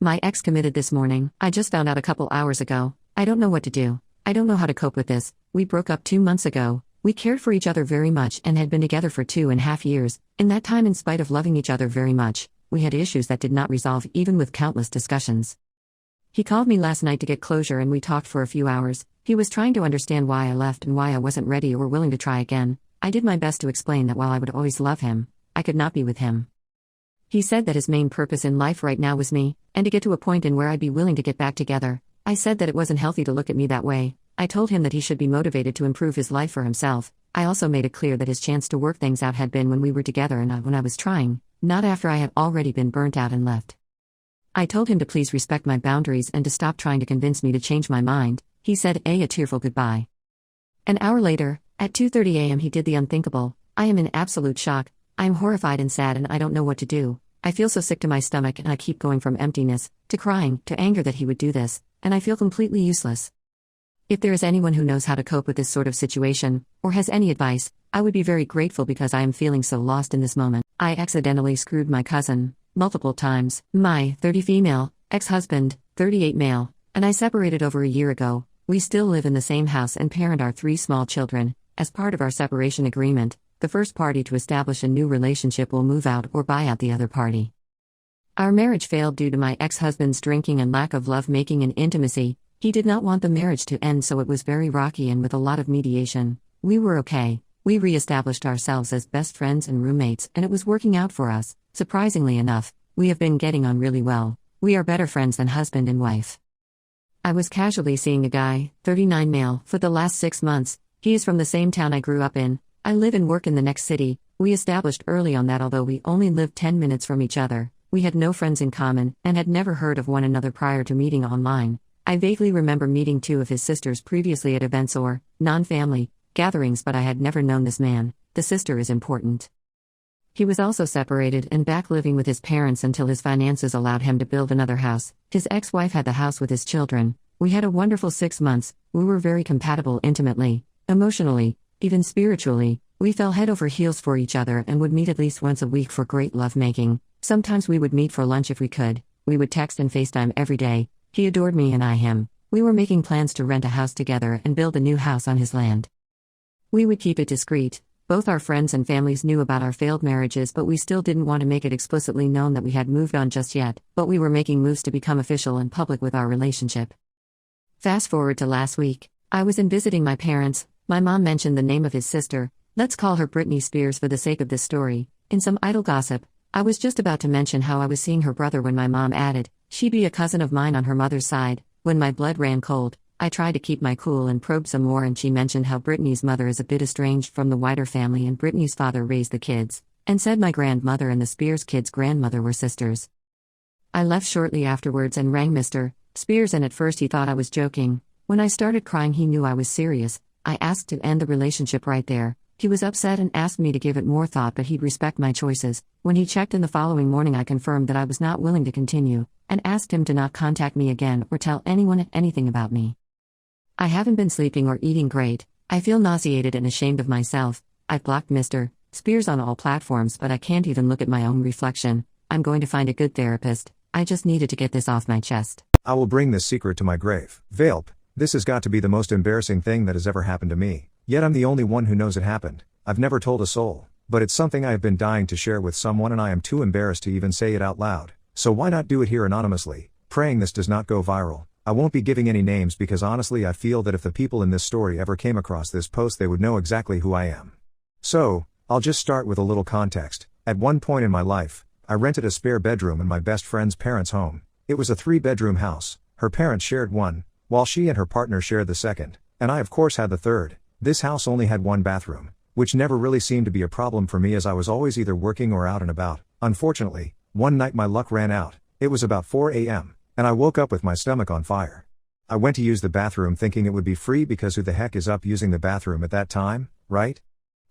My ex committed this morning. I just found out a couple hours ago. I don't know what to do. I don't know how to cope with this. We broke up 2 months ago. We cared for each other very much and had been together for 2.5 years. In that time, in spite of loving each other very much, we had issues that did not resolve even with countless discussions. He called me last night to get closure and we talked for a few hours. He was trying to understand why I left and why I wasn't ready or willing to try again. I did my best to explain that while I would always love him, I could not be with him. He said that his main purpose in life right now was me, and to get to a point in where I'd be willing to get back together. I said that it wasn't healthy to look at me that way. I told him that he should be motivated to improve his life for himself. I also made it clear that his chance to work things out had been when we were together and not when I was trying, not after I had already been burnt out and left. I told him to please respect my boundaries and to stop trying to convince me to change my mind. He said a tearful goodbye. An hour later, at 2:30 a.m. he did the unthinkable. I am in absolute shock. I am horrified and sad and I don't know what to do. I feel so sick to my stomach and I keep going from emptiness, to crying, to anger that he would do this, and I feel completely useless. If there is anyone who knows how to cope with this sort of situation, or has any advice, I would be very grateful because I am feeling so lost in this moment. I accidentally screwed my cousin, multiple times. My 30 female, ex-husband, 38 male, and I separated over a year ago. We still live in the same house and parent our 3 small children. As part of our separation agreement, the first party to establish a new relationship will move out or buy out the other party. Our marriage failed due to my ex-husband's drinking and lack of love-making and intimacy. He did not want the marriage to end, so it was very rocky and with a lot of mediation. We were okay. We re-established ourselves as best friends and roommates, and it was working out for us. Surprisingly enough, we have been getting on really well. We are better friends than husband and wife. I was casually seeing a guy, 39 male, for the last 6 months. He is from the same town I grew up in. I live and work in the next city. We established early on that although we only lived 10 minutes from each other, we had no friends in common and had never heard of one another prior to meeting online. I vaguely remember meeting 2 of his sisters previously at events or non-family gatherings, but I had never known this man. The sister is important. He was also separated and back living with his parents until his finances allowed him to build another house. His ex-wife had the house with his children. We had a wonderful 6 months. We were very compatible intimately, emotionally, even spiritually. We fell head over heels for each other and would meet at least once a week for great lovemaking. Sometimes we would meet for lunch if we could. We would text and FaceTime every day. He adored me and I him. We were making plans to rent a house together and build a new house on his land. We would keep it discreet. Both our friends and families knew about our failed marriages, but we still didn't want to make it explicitly known that we had moved on just yet. But we were making moves to become official and public with our relationship. Fast forward to last week. I was in visiting my parents. My mom mentioned the name of his sister. Let's call her Britney Spears for the sake of this story. In some idle gossip, I was just about to mention how I was seeing her brother when my mom added, "She be a cousin of mine on her mother's side." When my blood ran cold, I tried to keep my cool and probed some more, and she mentioned how Britney's mother is a bit estranged from the wider family and Britney's father raised the kids, and said my grandmother and the Spears kids' grandmother were sisters. I left shortly afterwards and rang Mr. Spears, and at first he thought I was joking. When I started crying he knew I was serious. I asked to end the relationship right there. He was upset and asked me to give it more thought, but he'd respect my choices. When he checked in the following morning, I confirmed that I was not willing to continue, and asked him to not contact me again or tell anyone anything about me. I haven't been sleeping or eating great. I feel nauseated and ashamed of myself. I've blocked Mr. Spears on all platforms, but I can't even look at my own reflection. I'm going to find a good therapist. I just needed to get this off my chest. I will bring this secret to my grave. Velp, this has got to be the most embarrassing thing that has ever happened to me. Yet I'm the only one who knows it happened. I've never told a soul, but it's something I have been dying to share with someone and I am too embarrassed to even say it out loud. So why not do it here anonymously, praying this does not go viral. I won't be giving any names because honestly I feel that if the people in this story ever came across this post they would know exactly who I am. So, I'll just start with a little context. At one point in my life, I rented a spare bedroom in my best friend's parents' home. It was a 3-bedroom house. Her parents shared one, while she and her partner shared the second, and I of course had the third. This house only had 1 bathroom, which never really seemed to be a problem for me as I was always either working or out and about. Unfortunately, one night my luck ran out. It was about 4 a.m. and I woke up with my stomach on fire. I went to use the bathroom thinking it would be free because who the heck is up using the bathroom at that time, right?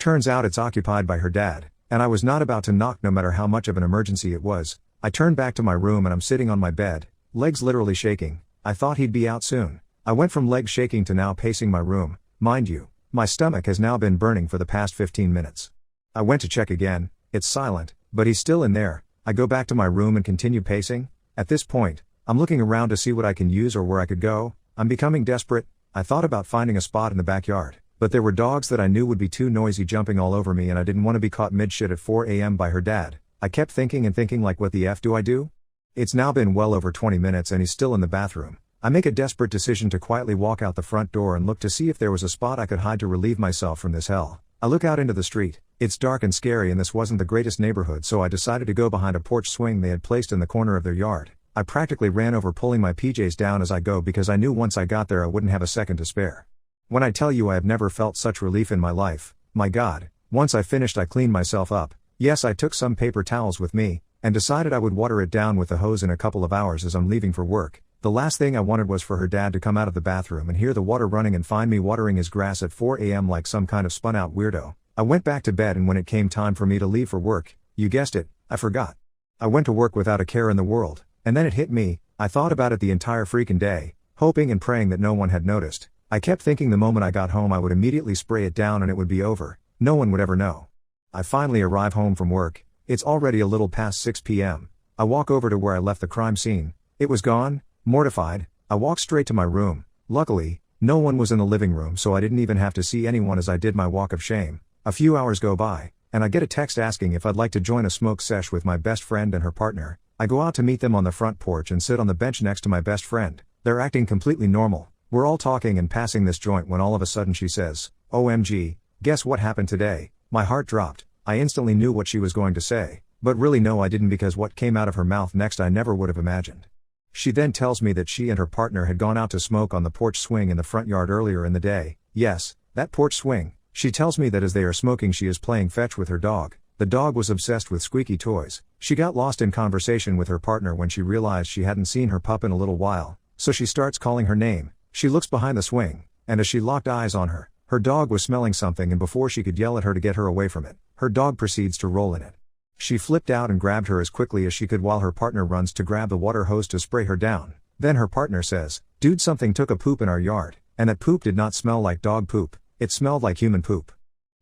Turns out it's occupied by her dad, and I was not about to knock no matter how much of an emergency it was. I turned back to my room and I'm sitting on my bed, legs literally shaking. I thought he'd be out soon. I went from legs shaking to now pacing my room. Mind you, my stomach has now been burning for the past 15 minutes. I went to check again. It's silent, but he's still in there. I go back to my room and continue pacing. At this point, I'm looking around to see what I can use or where I could go. I'm becoming desperate. I thought about finding a spot in the backyard, but there were dogs that I knew would be too noisy jumping all over me, and I didn't want to be caught mid-shit at 4 a.m. by her dad. I kept thinking and thinking, like, what the F do I do? It's now been well over 20 minutes and he's still in the bathroom. I make a desperate decision to quietly walk out the front door and look to see if there was a spot I could hide to relieve myself from this hell. I look out into the street. It's dark and scary, and this wasn't the greatest neighborhood, so I decided to go behind a porch swing they had placed in the corner of their yard. I practically ran over, pulling my PJs down as I go, because I knew once I got there I wouldn't have a second to spare. When I tell you I have never felt such relief in my life, my God. Once I finished, I cleaned myself up. Yes, I took some paper towels with me, and decided I would water it down with the hose in a couple of hours as I'm leaving for work. The last thing I wanted was for her dad to come out of the bathroom and hear the water running and find me watering his grass at 4 a.m. like some kind of spun out weirdo. I went back to bed, and when it came time for me to leave for work, you guessed it, I forgot. I went to work without a care in the world, and then it hit me. I thought about it the entire freaking day, hoping and praying that no one had noticed. I kept thinking the moment I got home I would immediately spray it down and it would be over. No one would ever know. I finally arrive home from work. It's already a little past 6 p.m. I walk over to where I left the crime scene. It was gone. Mortified, I walk straight to my room. Luckily, no one was in the living room, so I didn't even have to see anyone as I did my walk of shame. A few hours go by, and I get a text asking if I'd like to join a smoke sesh with my best friend and her partner. I go out to meet them on the front porch and sit on the bench next to my best friend. They're acting completely normal. We're all talking and passing this joint when all of a sudden she says, "OMG, guess what happened today?" My heart dropped. I instantly knew what she was going to say, but really no, I didn't, because what came out of her mouth next I never would have imagined. She then tells me that she and her partner had gone out to smoke on the porch swing in the front yard earlier in the day. Yes, that porch swing. She tells me that as they are smoking she is playing fetch with her dog. The dog was obsessed with squeaky toys. She got lost in conversation with her partner when she realized she hadn't seen her pup in a little while, so she starts calling her name. She looks behind the swing, and as she locked eyes on her, her dog was smelling something, and before she could yell at her to get her away from it, her dog proceeds to roll in it. She flipped out and grabbed her as quickly as she could while her partner runs to grab the water hose to spray her down. Then her partner says, "Dude, something took a poop in our yard, and that poop did not smell like dog poop, it smelled like human poop."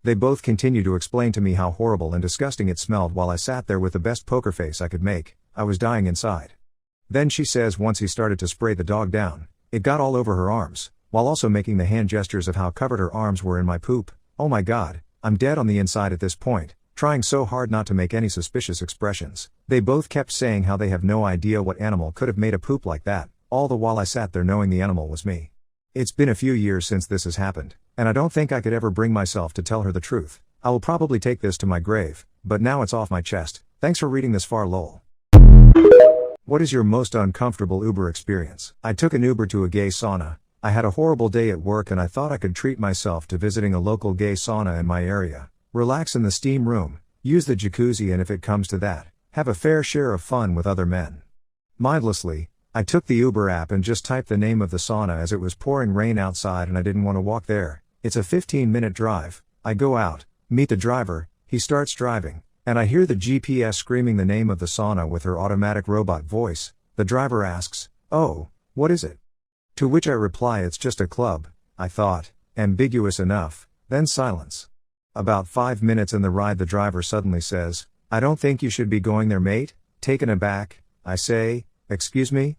They both continue to explain to me how horrible and disgusting it smelled while I sat there with the best poker face I could make. I was dying inside. Then she says once he started to spray the dog down, it got all over her arms, while also making the hand gestures of how covered her arms were in my poop. Oh my God, I'm dead on the inside at this point, trying so hard not to make any suspicious expressions. They both kept saying how they have no idea what animal could have made a poop like that, all the while I sat there knowing the animal was me. It's been a few years since this has happened, and I don't think I could ever bring myself to tell her the truth. I will probably take this to my grave, but now it's off my chest. Thanks for reading this far, lol. What is your most uncomfortable Uber experience? I took an Uber to a gay sauna. I had a horrible day at work and I thought I could treat myself to visiting a local gay sauna in my area. Relax in the steam room, use the jacuzzi, and if it comes to that, have a fair share of fun with other men. Mindlessly, I took the Uber app and just typed the name of the sauna as it was pouring rain outside and I didn't want to walk there. It's a 15-minute drive. I go out, meet the driver, he starts driving, and I hear the GPS screaming the name of the sauna with her automatic robot voice. The driver asks, "Oh, what is it?" To which I reply, "It's just a club." I thought, ambiguous enough, then silence. About 5 minutes in the ride the driver suddenly says, "I don't think you should be going there, mate." Taken aback, I say, "Excuse me?"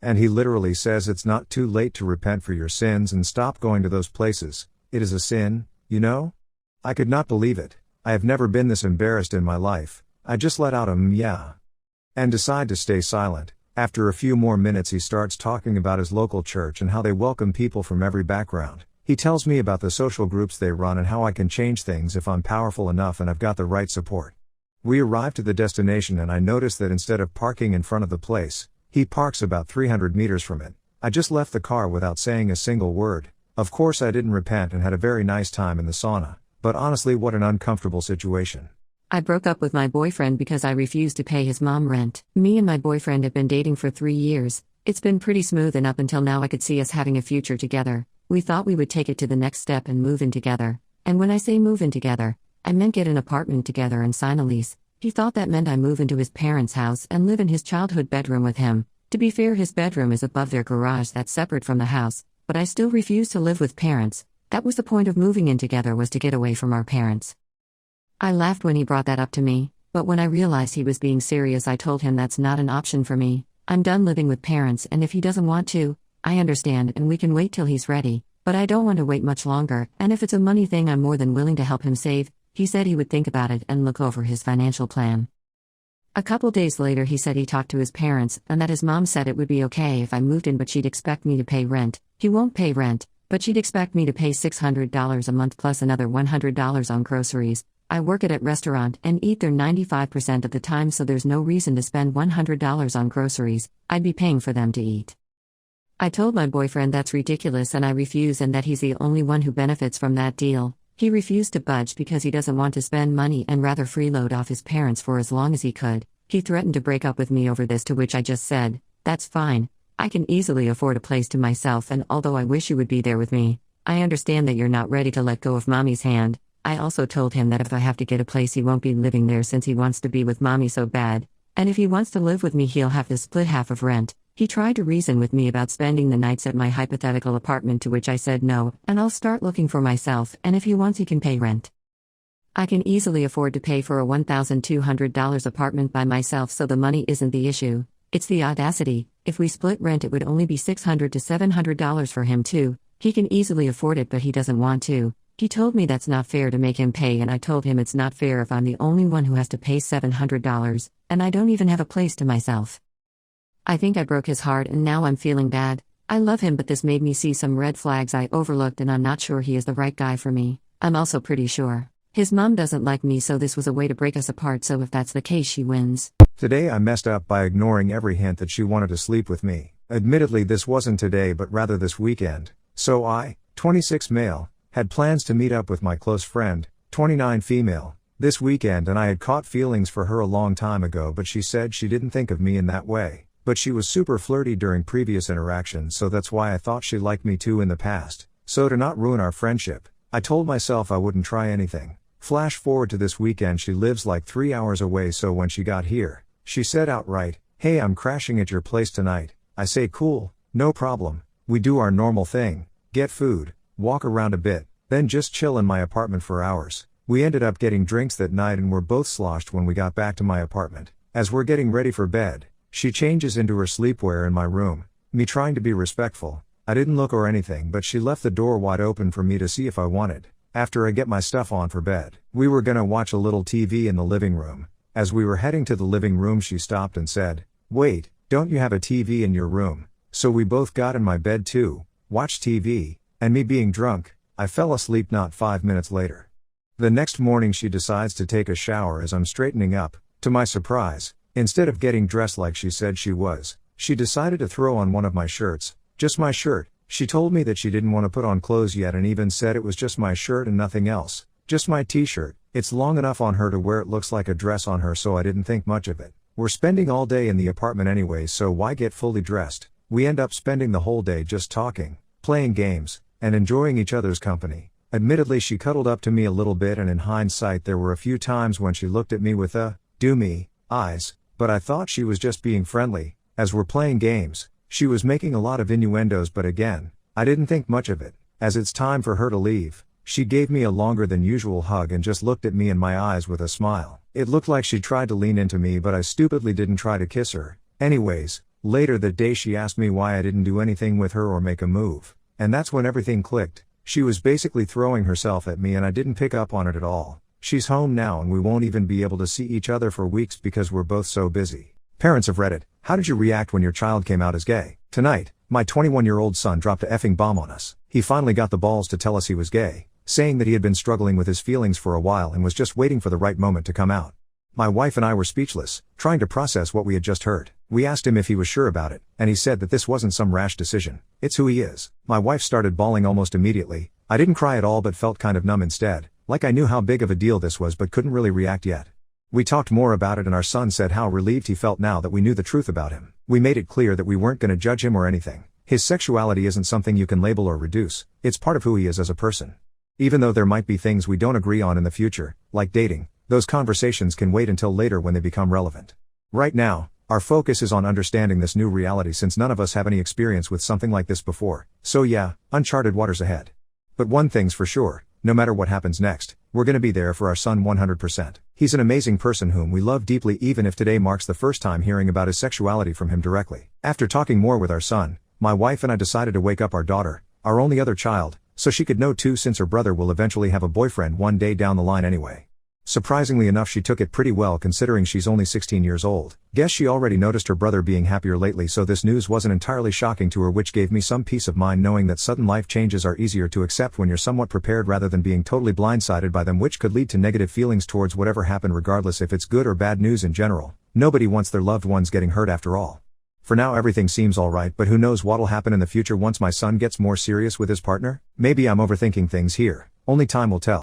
And he literally says it's not too late to repent for your sins and stop going to those places. It is a sin, you know? I could not believe it. I have never been this embarrassed in my life. I just let out a yeah. And decide to stay silent. After a few more minutes he starts talking about his local church and how they welcome people from every background. He tells me about the social groups they run and how I can change things if I'm powerful enough and I've got the right support. We arrive to the destination and I notice that instead of parking in front of the place, he parks about 300 meters from it. I just left the car without saying a single word. Of course I didn't repent and had a very nice time in the sauna, but honestly what an uncomfortable situation. I broke up with my boyfriend because I refused to pay his mom rent. Me and my boyfriend have been dating for 3 years. It's been pretty smooth, and up until now I could see us having a future together. We thought we would take it to the next step and move in together. And when I say move in together, I meant get an apartment together and sign a lease. He thought that meant I move into his parents' house and live in his childhood bedroom with him. To be fair, his bedroom is above their garage that's separate from the house, but I still refuse to live with parents. That was the point of moving in together, was to get away from our parents. I laughed when he brought that up to me, but when I realized he was being serious I told him that's not an option for me. I'm done living with parents, and if he doesn't want to, I understand and we can wait till he's ready, but I don't want to wait much longer, and if it's a money thing I'm more than willing to help him save. He said he would think about it and look over his financial plan. A couple days later he said he talked to his parents and that his mom said it would be okay if I moved in but she'd expect me to pay rent. He won't pay rent, but she'd expect me to pay $600 a month plus another $100 on groceries. I work at a restaurant and eat there 95% of the time, so there's no reason to spend $100 on groceries. I'd be paying for them to eat. I told my boyfriend that's ridiculous and I refuse, and that he's the only one who benefits from that deal. He refused to budge because he doesn't want to spend money and rather freeload off his parents for as long as he could. He threatened to break up with me over this, to which I just said, "That's fine. I can easily afford a place to myself, and although I wish you would be there with me, I understand that you're not ready to let go of mommy's hand." I also told him that if I have to get a place he won't be living there since he wants to be with mommy so bad, and if he wants to live with me he'll have to split half of rent. He tried to reason with me about spending the nights at my hypothetical apartment, to which I said no, and I'll start looking for myself, and if he wants he can pay rent. I can easily afford to pay for a $1,200 apartment by myself, so the money isn't the issue. It's the audacity. If we split rent it would only be $600 to $700 for him too. He can easily afford it but he doesn't want to. He told me that's not fair to make him pay, and I told him it's not fair if I'm the only one who has to pay $700, and I don't even have a place to myself. I think I broke his heart and now I'm feeling bad. I love him, but this made me see some red flags I overlooked, and I'm not sure he is the right guy for me. I'm also pretty sure his mom doesn't like me, so this was a way to break us apart, so if that's the case she wins. Today I messed up by ignoring every hint that she wanted to sleep with me. Admittedly this wasn't today but rather this weekend. So I, 26 male, had plans to meet up with my close friend, 29 female, this weekend, and I had caught feelings for her a long time ago, but she said she didn't think of me in that way. But she was super flirty during previous interactions, so that's why I thought she liked me too in the past. So to not ruin our friendship, I told myself I wouldn't try anything. Flash forward to this weekend, she lives like 3 hours away, so when she got here, she said outright, "Hey, I'm crashing at your place tonight." I say cool, no problem. We do our normal thing, get food, walk around a bit, then just chill in my apartment for hours. We ended up getting drinks that night and were both sloshed when we got back to my apartment. As we're getting ready for bed, she changes into her sleepwear in my room, me trying to be respectful. I didn't look or anything, but she left the door wide open for me to see if I wanted. After I get my stuff on for bed, we were gonna watch a little TV in the living room. As we were heading to the living room she stopped and said, "Wait, don't you have a TV in your room?" So we both got in my bed too, watched TV, and me being drunk, I fell asleep not 5 minutes later. The next morning she decides to take a shower as I'm straightening up. To my surprise, instead of getting dressed like she said she was, she decided to throw on one of my shirts, just my shirt. She told me that she didn't want to put on clothes yet and even said it was just my shirt and nothing else, just my t-shirt. It's long enough on her to wear, it looks like a dress on her, so I didn't think much of it. We're spending all day in the apartment anyway, so why get fully dressed? We end up spending the whole day just talking, playing games, and enjoying each other's company. Admittedly she cuddled up to me a little bit, and in hindsight there were a few times when she looked at me with do me eyes, but I thought she was just being friendly. As we're playing games, she was making a lot of innuendos, but again, I didn't think much of it. As it's time for her to leave, she gave me a longer than usual hug and just looked at me in my eyes with a smile. It looked like she tried to lean into me, but I stupidly didn't try to kiss her. Anyways, later that day she asked me why I didn't do anything with her or make a move. And that's when everything clicked. She was basically throwing herself at me and I didn't pick up on it at all. She's home now and we won't even be able to see each other for weeks because we're both so busy. Parents of Reddit, how did you react when your child came out as gay? Tonight, my 21-year-old son dropped a effing bomb on us. He finally got the balls to tell us he was gay, saying that he had been struggling with his feelings for a while and was just waiting for the right moment to come out. My wife and I were speechless, trying to process what we had just heard. We asked him if he was sure about it, and he said that this wasn't some rash decision. It's who he is. My wife started bawling almost immediately. I didn't cry at all but felt kind of numb instead, like I knew how big of a deal this was but couldn't really react yet. We talked more about it and our son said how relieved he felt now that we knew the truth about him. We made it clear that we weren't gonna judge him or anything. His sexuality isn't something you can label or reduce, it's part of who he is as a person. Even though there might be things we don't agree on in the future, like dating, those conversations can wait until later when they become relevant. Right now, our focus is on understanding this new reality since none of us have any experience with something like this before, so yeah, uncharted waters ahead. But one thing's for sure, no matter what happens next, we're gonna be there for our son 100%. He's an amazing person whom we love deeply, even if today marks the first time hearing about his sexuality from him directly. After talking more with our son, my wife and I decided to wake up our daughter, our only other child, so she could know too, since her brother will eventually have a boyfriend one day down the line anyway. Surprisingly enough, she took it pretty well considering she's only 16 years old. Guess she already noticed her brother being happier lately, so this news wasn't entirely shocking to her, which gave me some peace of mind knowing that sudden life changes are easier to accept when you're somewhat prepared rather than being totally blindsided by them, which could lead to negative feelings towards whatever happened, regardless if it's good or bad news in general. Nobody wants their loved ones getting hurt after all. For now everything seems alright, but who knows what'll happen in the future once my son gets more serious with his partner? Maybe I'm overthinking things here. Only time will tell.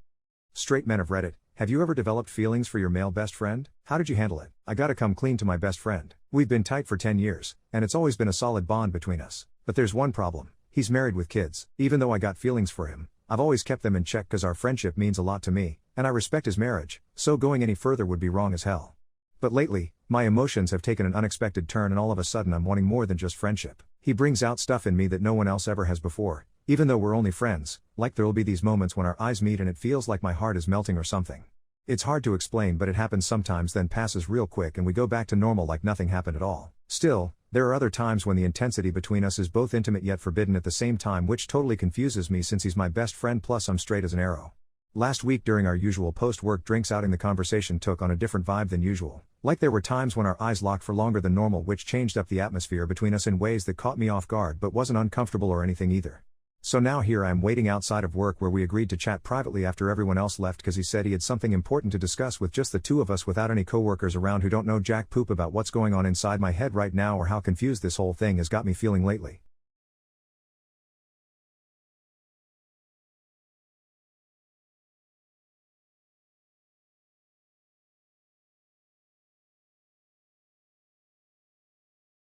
Straight men of Reddit, have you ever developed feelings for your male best friend? How did you handle it? I gotta come clean to my best friend. We've been tight for 10 years, and it's always been a solid bond between us. But there's one problem. He's married with kids. Even though I got feelings for him, I've always kept them in check cause our friendship means a lot to me, and I respect his marriage, so going any further would be wrong as hell. But lately, my emotions have taken an unexpected turn and all of a sudden I'm wanting more than just friendship. He brings out stuff in me that no one else ever has before, even though we're only friends, like there'll be these moments when our eyes meet and it feels like my heart is melting or something. It's hard to explain, but it happens sometimes then passes real quick and we go back to normal like nothing happened at all. Still, there are other times when the intensity between us is both intimate yet forbidden at the same time, which totally confuses me since he's my best friend plus I'm straight as an arrow. Last week during our usual post-work drinks outing, the conversation took on a different vibe than usual. Like there were times when our eyes locked for longer than normal, which changed up the atmosphere between us in ways that caught me off guard but wasn't uncomfortable or anything either. So now here I am waiting outside of work where we agreed to chat privately after everyone else left cause he said he had something important to discuss with just the two of us without any coworkers around who don't know jack poop about what's going on inside my head right now or how confused this whole thing has got me feeling lately.